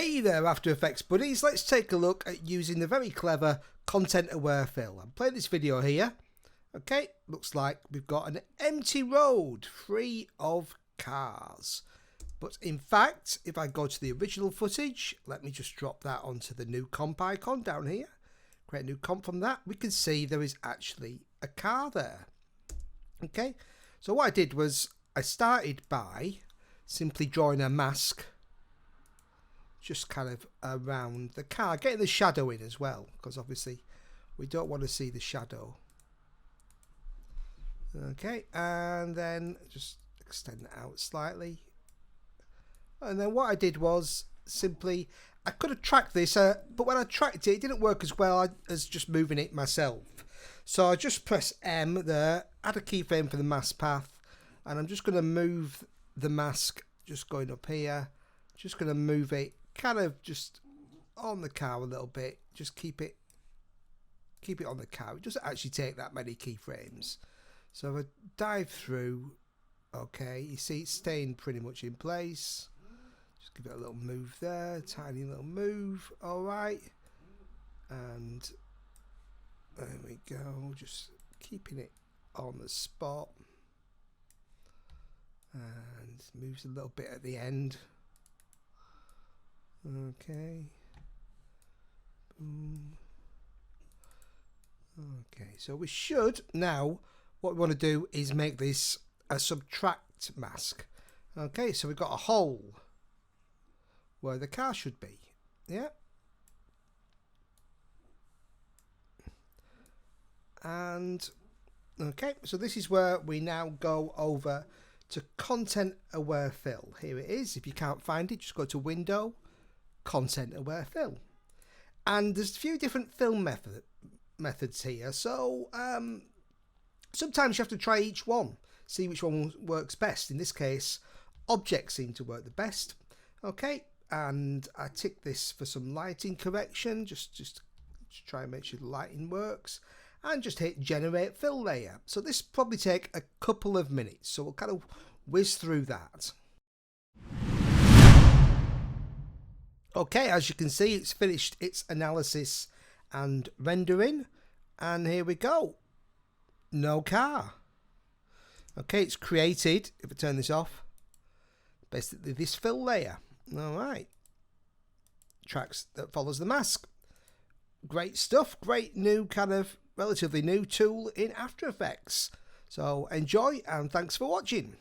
Hey there After Effects buddies, let's take a look at using the very clever content aware fill. I'm playing this video here. Okay, looks like we've got an empty road free of cars. But in fact, if I go to the original footage, let me just drop that onto the new comp icon down here. Create a new comp from that. We can see there is actually a car there. Okay, so what I did was I started by simply drawing a mask just kind of around the car, getting the shadow in as well, because obviously we don't want to see the shadow. Okay, and then just extend it out slightly. And then what I did was simply, I could have tracked this, but when I tracked it, it didn't work as well as just moving it myself. So I just press M there, add a keyframe for the mask path, and I'm just going to move the mask, just going up here, just going to move it kind of just on the car a little bit, just keep it on the car. It doesn't actually take that many keyframes. So if I dive through, okay, you see it's staying pretty much in place. Just give it a little move there, tiny little move, alright, and there we go, just keeping it on the spot, and moves a little bit at the end. Okay. Boom. Okay, so we should now, what we want to do is make this a subtract mask. Okay, so we've got a hole where the car should be. Yeah. And okay, so this is where we now go over to content aware fill. Here it is. If you can't find it, just go to Window, Content Aware Fill, and there's a few different fill methods here, so sometimes you have to try each one, see which one works best. In this case, objects seem to work the best. Okay, and I tick this for some lighting correction, just try and make sure the lighting works, and just hit generate fill layer. So this probably take a couple of minutes, so we'll kind of whiz through that. Okay, as you can see, it's finished its analysis and rendering, and here we go. No car. Okay, it's created, if I turn this off, basically this fill layer. Alright. Tracks that follows the mask. Great stuff. Great new kind of relatively new tool in After Effects. So enjoy and thanks for watching.